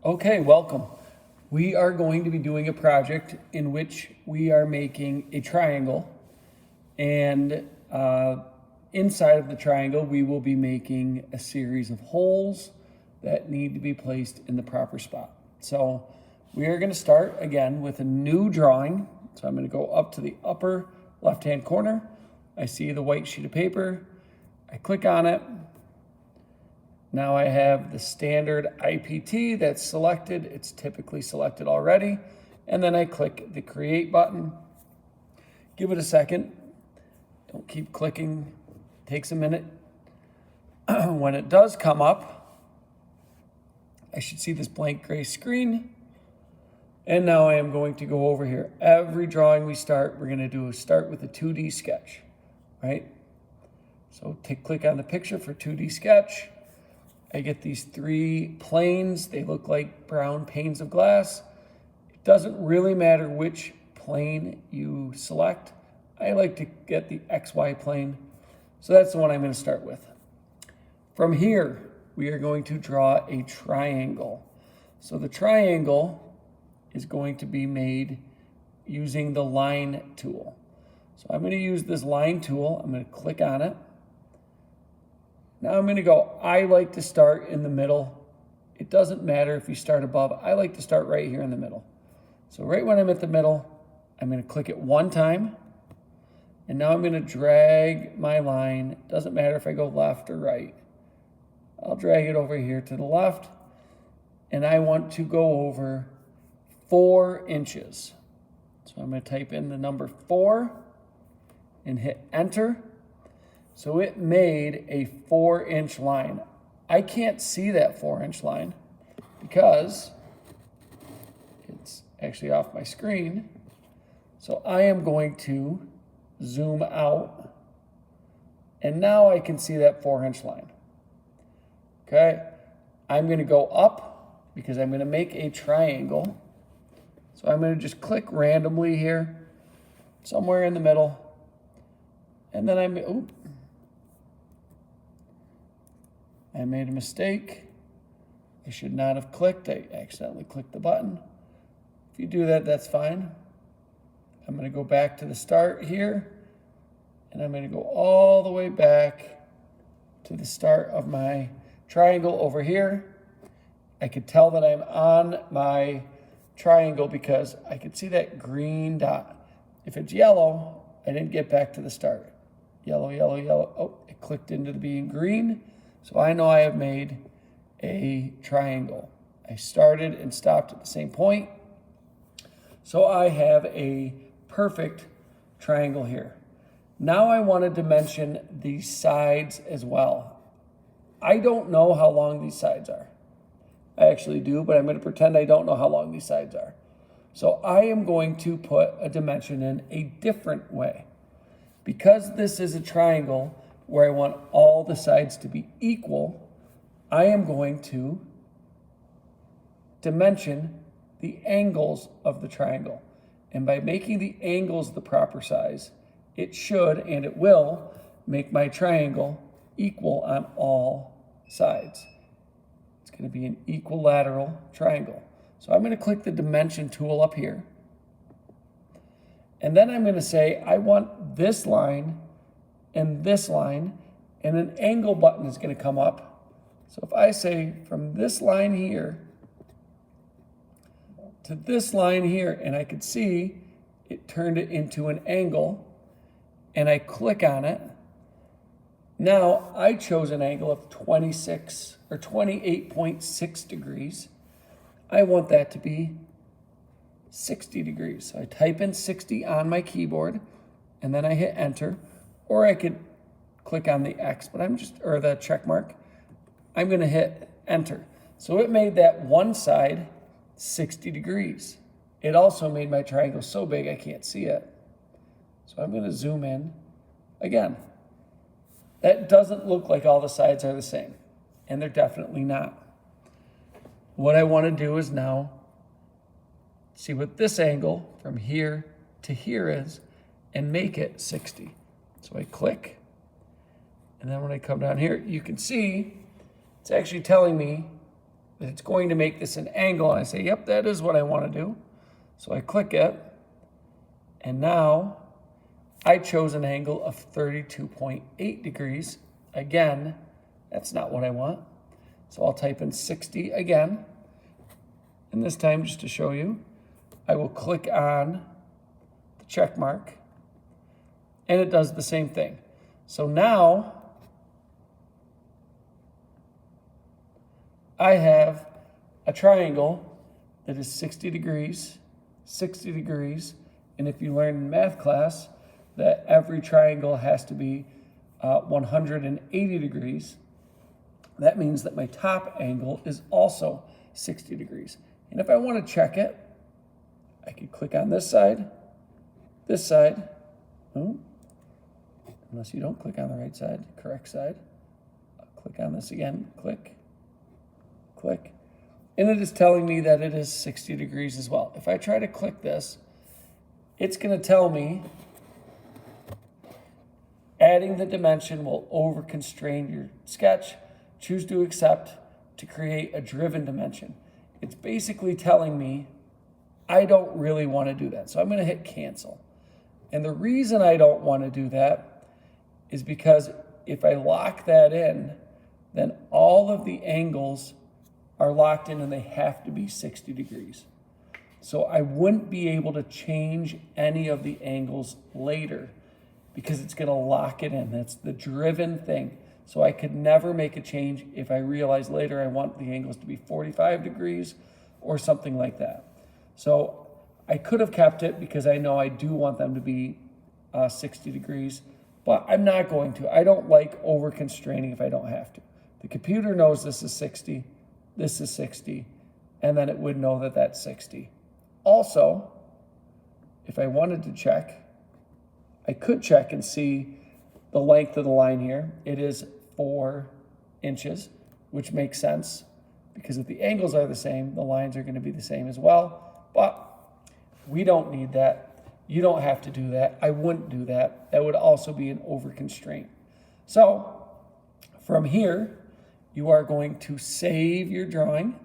Okay, welcome. We are going to be doing a project in which we are making a triangle, and inside of the triangle we will be making a series of holes that need to be placed in the proper spot. So we are going to start again with a new drawing. So I'm going to go up to the upper left-hand corner. I see the white sheet of paper. I click on it. Now I have the standard IPT that's selected. It's typically selected already. And then I click the create button. Give it a second. Don't keep clicking. It takes a minute. When it does come up, I should see this blank gray screen. And now I am going to go over here. Every drawing we start, we're going to start with a 2D sketch, right? So click on the picture for 2D sketch. I get these three planes. They look like brown panes of glass. It doesn't really matter which plane you select. I like to get the XY plane. So that's the one I'm going to start with. From here, we are going to draw a triangle. So the triangle is going to be made using the line tool. So I'm going to use this line tool. I'm going to click on it. Now I'm going to go, I like to start in the middle. It doesn't matter if you start above. I like to start right here in the middle. So right when I'm at the middle, I'm going to click it one time. And now I'm going to drag my line. It doesn't matter if I go left or right. I'll drag it over here to the left. And I want to go over 4 inches. So I'm going to type in the number 4 and hit enter. So it made a 4-inch line. I can't see that 4-inch line because it's actually off my screen. So I am going to zoom out, and now I can see that 4-inch line. Okay, I'm going to go up because I'm going to make a triangle. So I'm going to just click randomly here, somewhere in the middle, and then I made a mistake. I should not have clicked. I accidentally clicked the button. If you do that, that's fine. I'm going to go back to the start here, and I'm going to go all the way back to the start of my triangle over here. I could tell that I'm on my triangle because I could see that green dot. If it's yellow, I didn't get back to the start. Yellow, yellow, yellow. Oh, it clicked into being green. So I know I have made a triangle. I started and stopped at the same point. So I have a perfect triangle here. Now I want to dimension the sides as well. I don't know how long these sides are. I actually do, but I'm going to pretend I don't know how long these sides are. So I am going to put a dimension in a different way. Because this is a triangle where I want all the sides to be equal, I am going to dimension the angles of the triangle. And by making the angles the proper size, it should and it will make my triangle equal on all sides. It's going to be an equilateral triangle. So I'm going to click the dimension tool up here. And then I'm going to say, I want this line and this line, and an angle button is going to come up. So if I say from this line here to this line here, and I could see it turned it into an angle, and I click on it, now I chose an angle of 26 or 28.6 degrees. I want that to be 60 degrees. So I type in 60 on my keyboard, and then I hit enter. Or I could click on the X, but or the check mark. I'm going to hit enter. So it made that one side 60 degrees. It also made my triangle so big I can't see it. So I'm going to zoom in. Again, that doesn't look like all the sides are the same, and they're definitely not. What I want to do is now see what this angle from here to here is and make it 60. So I click, and then when I come down here, you can see it's actually telling me that it's going to make this an angle. And I say, yep, that is what I want to do. So I click it, and now I chose an angle of 32.8 degrees. Again, that's not what I want. So I'll type in 60 again. And this time, just to show you, I will click on the check mark, and it does the same thing. So now I have a triangle that is 60 degrees, 60 degrees, and if you learn in math class that every triangle has to be 180 degrees, that means that my top angle is also 60 degrees. And if I want to check it, I could click on this side, unless you don't click on the right side, correct side. I'll click on this again, click, click. And it is telling me that it is 60 degrees as well. If I try to click this, it's going to tell me adding the dimension will over-constrain your sketch. Choose to accept to create a driven dimension. It's basically telling me I don't really want to do that. So I'm going to hit cancel. And the reason I don't want to do that is because if I lock that in, then all of the angles are locked in and they have to be 60 degrees. So I wouldn't be able to change any of the angles later because it's going to lock it in. That's the driven thing. So I could never make a change if I realize later I want the angles to be 45 degrees or something like that. So I could have kept it because I know I do want them to be 60 degrees, but I'm not going to. I don't like over constraining if I don't have to. The computer knows this is 60, this is 60, and then it would know that that's 60. Also, if I wanted to check, I could check and see the length of the line here. It is 4 inches, which makes sense because if the angles are the same, the lines are going to be the same as well. But we don't need that. You don't have to do that. I wouldn't do that. That would also be an over constraint. So from here, you are going to save your drawing.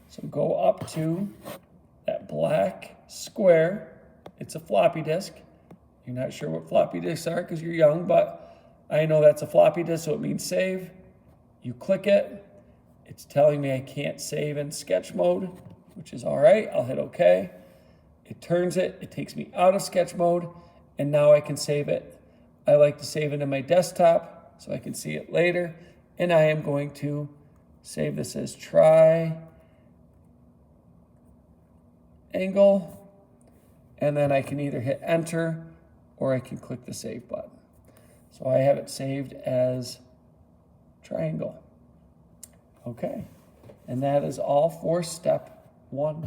So go up to that black square. It's a floppy disk. You're not sure what floppy disks are because you're young, but I know that's a floppy disk, so it means save. You click it. It's telling me I can't save in sketch mode, which is all right. I'll hit OK. It turns it. It takes me out of sketch mode, and now I can save it. I like to save it in my desktop so I can see it later, and I am going to save this as triangle, and then I can either hit enter or I can click the save button. So I have it saved as triangle. Okay, and that is all for step 1.